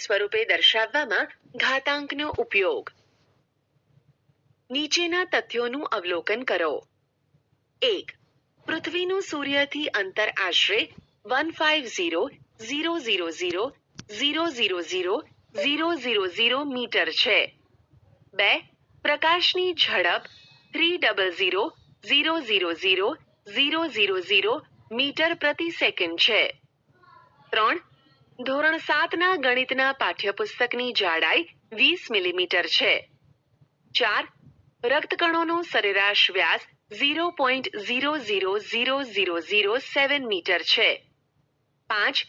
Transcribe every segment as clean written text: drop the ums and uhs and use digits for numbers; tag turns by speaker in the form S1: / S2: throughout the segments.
S1: સ્વરૂપે દર્શાવવામાં ઘાતાંકનો ઉપયોગ. નીચેના તથ્યોનું અવલોકન કરો. 1. પૃથ્વીનું સૂર્યથી અંતર આશરે 150,000,000,000 મીટર છે. 2. પ્રકાશની ઝડપ 300,000,000 મીટર પ્રતિ સેકન્ડ છે. 3. ધોરણ 7ના ગણિતના પાઠ્યપુસ્તકની જાડાઈ 20 મિલીમીટર છે. 4. રક્તકણોનો સરેરાશ વ્યાસ 0.000007 મીટર છે. 5.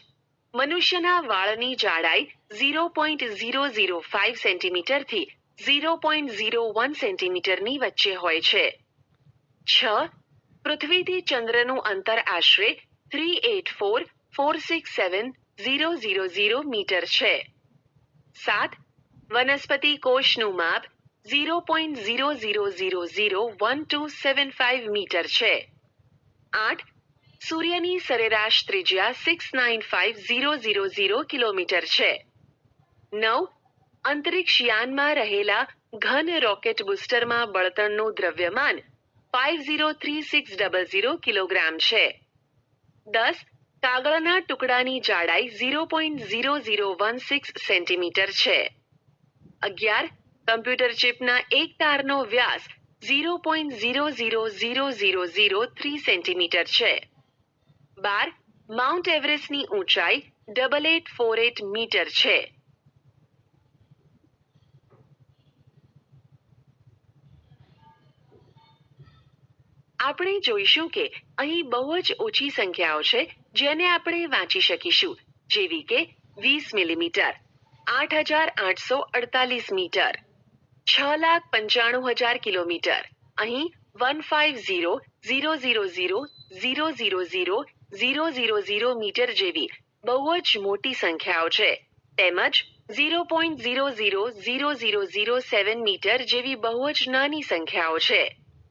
S1: મનુષ્યના વાળની જાડાઈ 0.005 સેન્ટીમીટરથી 0.01 સેન્ટીમીટરની વચ્ચે હોય છે. 6. પૃથ્વીથી ચંદ્રનું અંતર આશરે 384,467,000 મીટર છે. 7. વનસ્પતિ કોષનું માપ 0.00001275 મીટર છે. 8. સૂર્યની સરેરાશ ત્રિજ્યા 695,000 કિલોમીટર છે. 9. અંતરિક્ષ યાનમાં રહેલા ઘન રોકેટ બુસ્ટરમાં બળતણનું દ્રવ્યમાન 503600 કિલોગ્રામ છે. 10. કાગળના ટુકડાની જાડાઈ 0.0016 સેન્ટીમીટર છે. 11. કમ્પ્યુટર ચિપના એક તારનો વ્યાસ 0.000003 સેન્ટીમીટર છે. 12. માઉન્ટ એવરેસ્ટની ઊંચાઈ 8848 મીટર છે. આપણે જોઈશું કે અહીં બહુ જ ઓછી સંખ્યાઓ છે જેને આપણે વાંચી શકીશું, જેવી કે 20 મિલીમીટર, 8,848 મીટર, 6,95,000 કિલોમીટર. અહીં 150,000,000,000 મીટર જેવી બહુ જ મોટી સંખ્યાઓ છે, તેમજ 0.000007 મીટર જેવી બહુ જ નાની સંખ્યાઓ છે.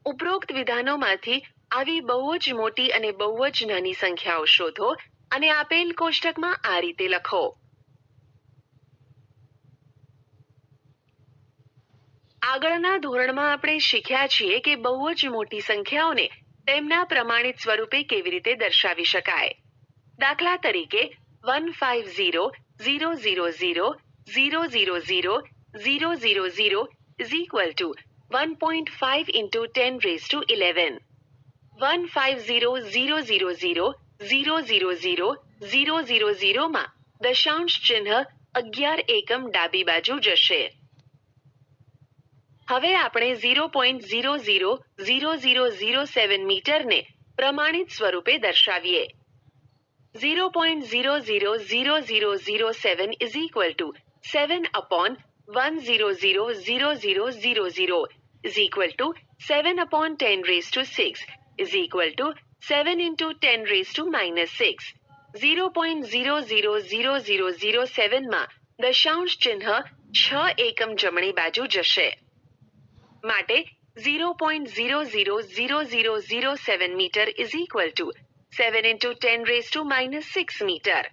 S1: ઉપરોક્ત વિધાનોમાંથી આવી બહુ જ મોટી અને બહુ જ નાની સંખ્યાઓ શોધો અને આપેલ કોષ્ટકમાં આ રીતે લખો. આગળના ધોરણમાં આપણે શીખ્યા છીએ કે બહુ જ મોટી સંખ્યાઓને તેમના પ્રમાણિત સ્વરૂપે કેવી રીતે દર્શાવી શકાય. દાખલા તરીકે 150,000,000,000 is equal to 1.5 into 10 raised to 11. 150,000,000,000 માં દશાંશ ચિહ્ન 11 એકમ ડાબી બાજુ જશે. હવે આપણે 0.000007 મીટરને પ્રમાણિત સ્વરૂપે દર્શાવીએ. 0.000007 is equal to 7 upon 100,000,000 is equal to 7 upon 10 raised to 6 is equal to 7 into 10 raised to minus 6. 0.000007 માં દશાંશ ચિહ્ન 6 એકમ જમણી બાજુ જશે. માટે 0.000007 metre is equal to 7 into 10 raised to minus 6 metre.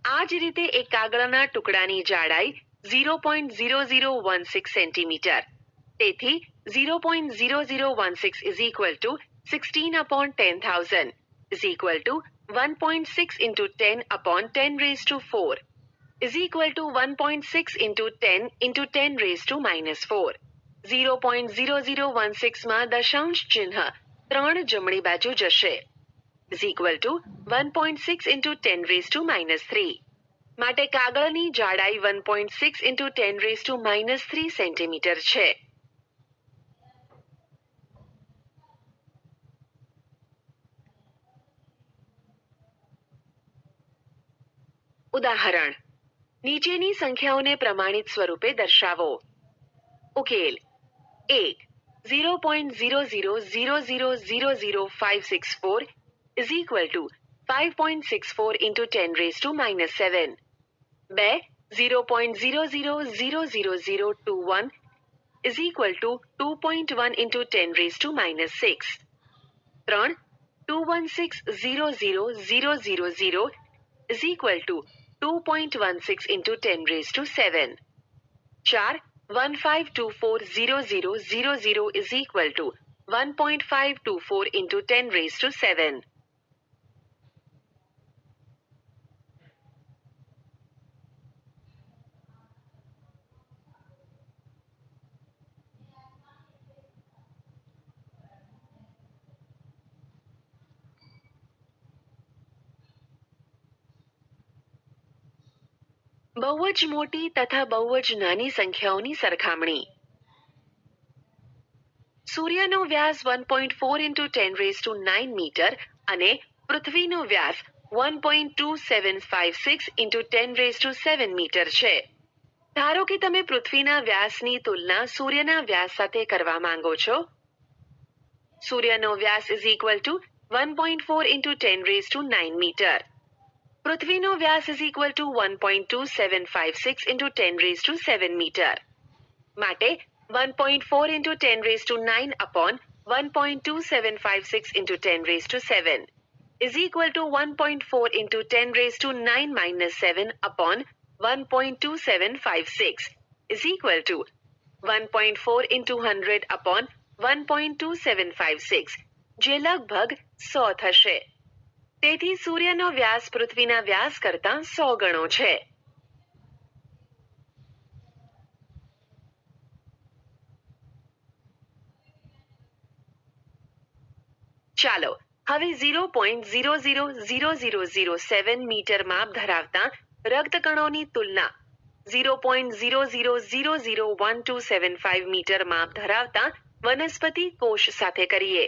S1: આ જ રીતે એક કાગળના ટુકડાની જાડાઈ 0.0016 સેન્ટીમીટર. તેથી 0.0016 is equal to 16 upon 10,000 is equal to 1.6 into 10 upon 10 raised to 4 is equal to 1.6 into 10 into 10 raised to minus 4. 0.0016 માં દશાંશ ચિહ્ન 3 જમણી બાજુ જશે. is equal to 1.6 into 10 raised to minus 3. માટે કાગળની જાડાઈ 1.6 into 10 raised to minus 3 centimetre છે. ઉદાહરણ: નીચેની સંખ્યાઓને પ્રમાણિત સ્વરૂપે દર્શાવો. ઉકેલ: 1. 0.00000564 is equal to 5.64 into 10 raised to minus 7. 2. 0.000021 is equal to 2.1 into 10 raised to minus 6. 3. 216,000,000 is equal to 2.16 into 10 raised to 7. 4. 15240000 is equal to 1.524 into 10 raised to 7. બહુ જ મોટી તથા બહુ જ નાની સંખ્યાઓની સરખામણી. સૂર્યનો વ્યાસ 1.4 into 10 raised to 9 મીટર અને પૃથ્વીનો વ્યાસ 1.2756 into 10 raised to 7 મીટર છે. ધારો કે તમે પૃથ્વીના વ્યાસની તુલના સૂર્યના વ્યાસ સાથે કરવા માંગો છો. સૂર્યનો વ્યાસ is equal to 1.4 into 10 raised to 9 metre. પૃથ્વીનો વ્યાસ is equal to 1.2756 into 10 raised to 7 metre. માટે 1.4 into 10 raised to 9 upon 1.2756 into 10 raised to 7 is equal to 1.4 into 10 raised to 9 minus 7 upon 1.2756 is equal to 1.4 into 100 upon 1.2756 જે લગભગ 100 થશે. તેથી સૂર્યનો વ્યાસ પૃથ્વીના વ્યાસ કરતાં 100 ગણો છે. ચાલો હવે 0.000007 મીટર માપ ધરાવતા રક્તકણોની તુલના 0.00001275 મીટર માપ ધરાવતા વનસ્પતિ કોષ સાથે કરીએ.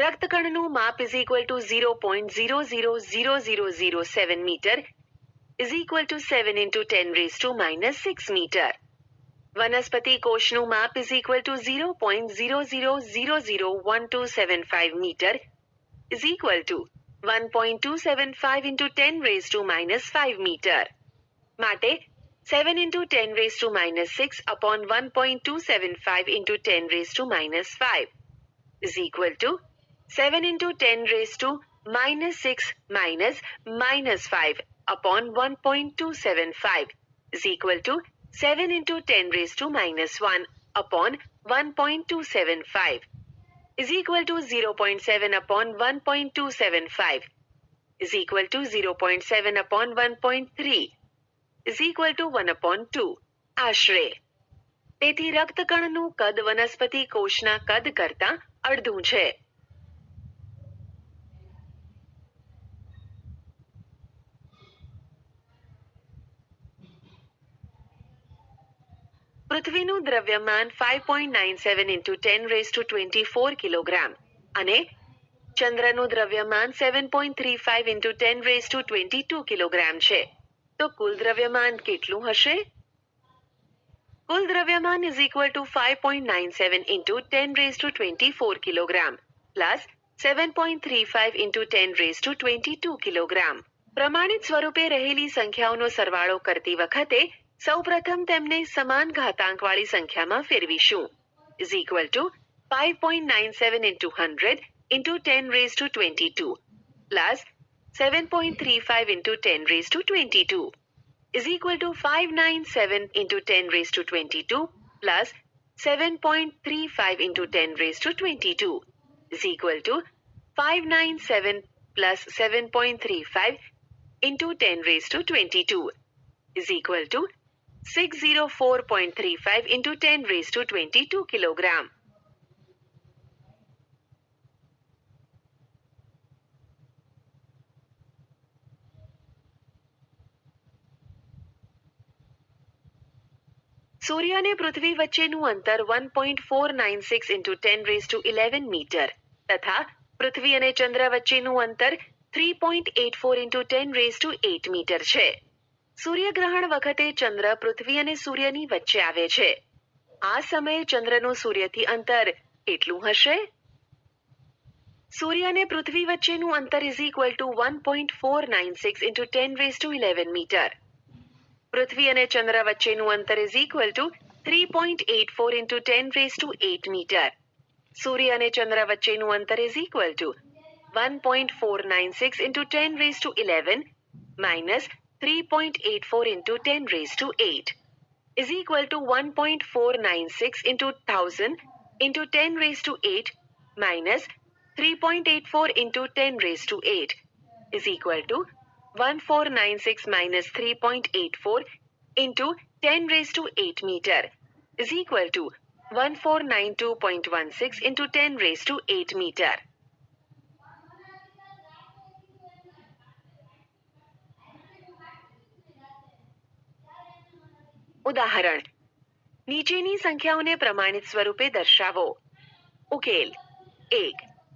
S1: રક્તકણનું માપ is equal to 0.000007 metre is equal to 7 into 10 raised to minus 6 metre. વનસ્પતિ કોષનું માપ is equal to 0.00001275 metre is equal to 1.275 into 10 raised to minus 5 metre. માટે 7 into 10 raised to minus 6 upon 1.275 into 10 raised to minus 5 is equal to 7 into 10 raised to minus 6 minus minus 5 upon 1.275 is equal to 7 into 10 raised to minus 1 upon 1.275 is equal to 0.7 upon 1.275 is equal to 0.7 upon 1.3 is equal to 1 upon 2 આશરે. તેથી રક્તકણનું કદ વનસ્પતિ કોષના કદ કરતાં અડધું છે. પૃથ્વીનું દ્રવ્યમાન 5.97 into 10 raised to 24 કિલોગ્રામ અને ચંદ્રનું દ્રવ્યમાન 7.35 into 10 raised to 22 કિલોગ્રામ છે. તો કુલ દ્રવ્યમાન કેટલું હશે? કુલ દ્રવ્યમાન is equal to 5.97 into 10 raised to 24 kilogram plus 7.35 into 10 raised to 22 kilogram. પ્રમાણિત સ્વરૂપે રહેલી સંખ્યાઓનો સરવાળો કરતી વખતે સૌપ્રથમ તેમને સમાન ઘાતાંકવાળી સંખ્યામાં ફેરવીશું. is equal to 5.97 into 100 into 10 raised to 22 plus 7.35 into 10 raised to 22 is equal to 597 into 10 raised to 22 plus 7.35 into 10 raised to 22 is equal to 597 plus 7.35 into 10 raised to 22 is equal to 604.35 into 10 raised to 22 kilogram. સૂર્ય અને પૃથ્વી વચ્ચેનું અંતર 1.496 into 10 raised to 11 metre તથા પૃથ્વી અને ચંદ્ર વચ્ચેનું અંતર 3.84 into 10 raised to 8 metre છે. સૂર્યગ્રહણ વખતે ચંદ્ર પૃથ્વી અને સૂર્યની વચ્ચે આવે છે. આ સમયે ચંદ્રનું સૂર્યથી અંતર કેટલું હશે? સૂર્ય અને પૃથ્વી વચ્ચેનું અંતર is equal to 1.496 into 10 raised to 11 metre. પૃથ્વી અને ચંદ્ર વચ્ચેનું અંતર is equal to 3.84 into 10 raised to 8 metre. સૂર્ય અને ચંદ્ર વચ્ચેનું અંતર is equal to 1.496 into 10 raised to 11 minus 3.84 into 10 raised to 8 is equal to 1.496 into 1000 into 10 raised to 8 minus 3.84 into 10 raised to 8 is equal to 1496 minus 3.84 into 10 raised to 8 meter is equal to 1492.16 into 10 raised to 8 meter. ઉદાહરણ નીચેની સંખ્યાઓને પ્રમાણિત સ્વરૂપે દર્શાવો. ઉકેલ 1.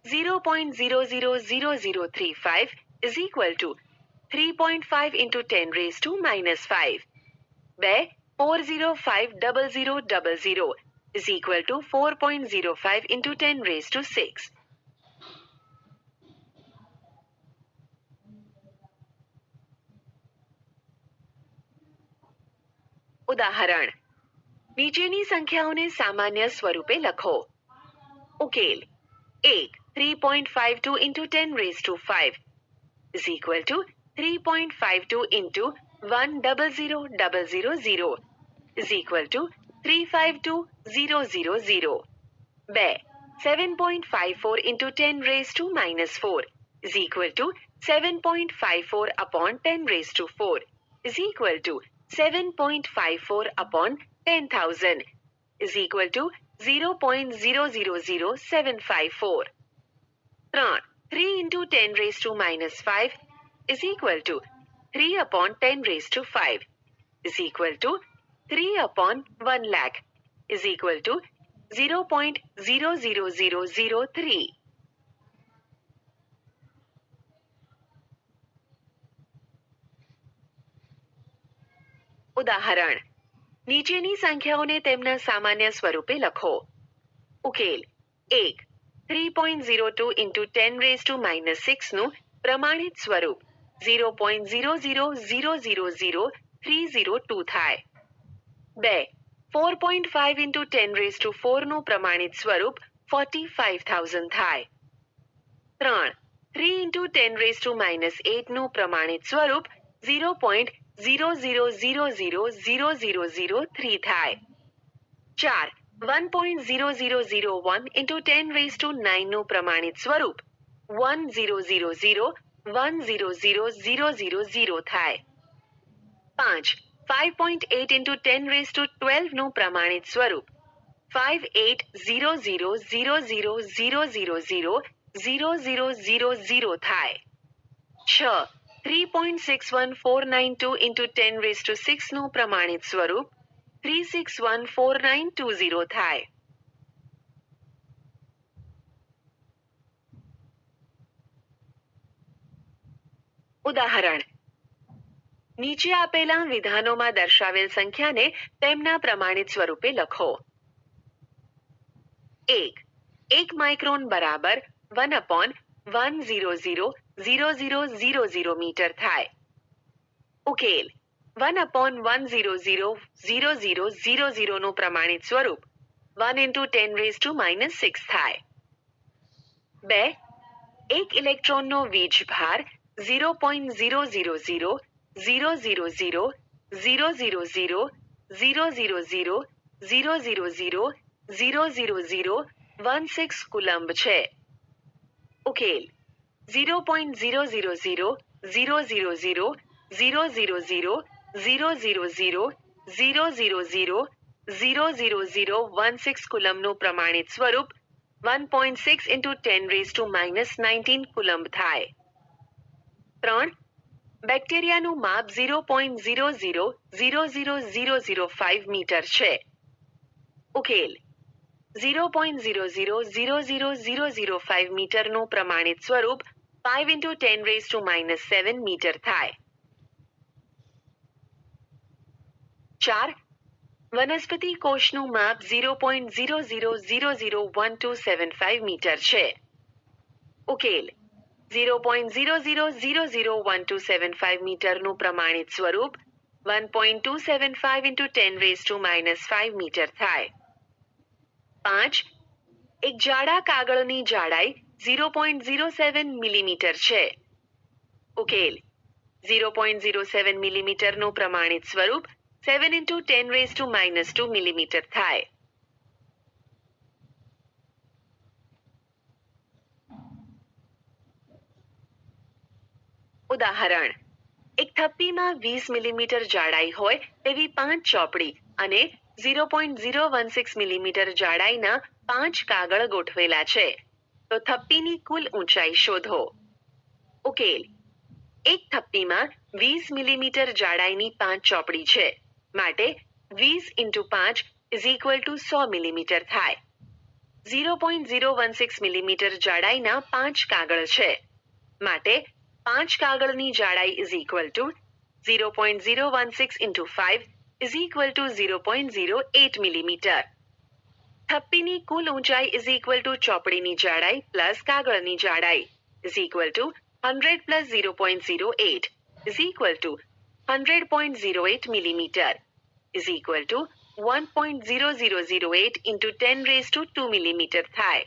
S1: 0.000035 is equal to 3.5 into 10 raised to minus 5. 2. 4050000 is equal to 4.05 into 10 raised to 6. ઉદાહરણ નીચેની સંખ્યાઓને સામાન્ય સ્વરૂપે લખો. ઉકેલ 1. 3.52 into 10 raised to 5 is equal to 3.52 into 100,000 is equal to 352,000. 2. 7.54 into 10 raised to minus 4 is equal to 7.54 upon 10 raised to 4 is equal to 7.54 upon 10,000 is equal to 0.000754. 3 into 10 raised to minus 5 is equal to 3 upon 10 raised to 5 is equal to 3 upon 1 lakh is equal to 0.00003. ઉદાહરણ નીચેની સંખ્યાઓને તેમના સામાન્ય સ્વરૂપે લખો. ઉકેલ 1. 3.02 into 10 raised to minus 6 નું પ્રમાણિત સ્વરૂપ 0.00000302 થાય. 2. 4.5 into 10 raised to 4 નું પ્રમાણિત સ્વરૂપ 45,000 થાય. 3. 3 into 10 raised to minus 8 નું પ્રમાણિત સ્વરૂપ 0.00000003 થાય. 4. 1.0001 into 10 raised to 9 નું પ્રમાણિત સ્વરૂપ 1,000,1,000,000 થાય. 5. 5.8 into 10 raised to 12 નું પ્રમાણિત સ્વરૂપ 58,000,000,000,000 થાય. 6. 3.61492 into 10 raised to 6 નું પ્રમાણિત સ્વરૂપ 3614920 થાય. ઉદાહરણ નીચે આપેલા વિધાનોમાં દર્શાવેલ સંખ્યાને તેમના પ્રમાણિત સ્વરૂપે લખો. 1. 1 માઇક્રોન બરાબર 1/100,000 મીટર થાય. ઉકેલ 1/100,000 નું પ્રમાણિત સ્વરૂપ 1 into 10 raised to minus 6 થાય. 2. 1 ઇલેક્ટ્રોનનો વીજ ભાર 0.000000000000016 કુલંબ છે. ઉકેલ 0.000000000000016 કુલંબનું પ્રમાણિત સ્વરૂપ 1.6 into 10 raised to minus 19 coulomb થાય. 3. બેક્ટેરિયાનું માપ 0.000005 મીટર છે. ઉકેલ 0.000005 મીટરનું પ્રમાણિત સ્વરૂપ 5 into 10 raised to minus 7 metre થાય. 4. વનસ્પતિ કોષનું માપ 0.00001275 મીટર છે. ઉકેલ 0.00001275 મીટરનું પ્રમાણિત સ્વરૂપ 1.275 into 10 raised to minus 5 metre થાય. 5. એક જાડા કાગળની જાડાઈ 0.07 મિલીમીટર છે. ઉકેલ 0.07 મિલીમીટરનું પ્રમાણિત સ્વરૂપ 7 × 10⁻² મિલીમીટર થાય. ઉદાહરણ: એક થપ્પીમાં 20 મિલીમીટર જાડાઈ હોય તેવી 5 ચોપડી અને 0.016 મિલીમીટર જાડાઈના 5 કાગળ ગોઠવેલા છે. તો થપ્પીની કુલ ઊંચાઈ શોધો. ઉકેલ: એક થપ્પીમાં 20 મિલીમીટર જાડાઈની 5 ચોપડી છે. માટે 20 × 5 = 100 મિલીમીટર થાય. 0.016 મિલીમીટર જાડાઈના 5 કાગળ છે. માટે 5 કાગળની જાડાઈ = 0.016 × 5 = 0.08 મિલીમીટર. થપ્પીની કુલ ઊંચાઈ = ચોપડીની જાડાઈ પ્લસ કાગળની જાડાઈ = 100 + 0.08 = 100.08 મિલીમીટર = 1.0008 × 10⁻² મિલીમીટર થાય.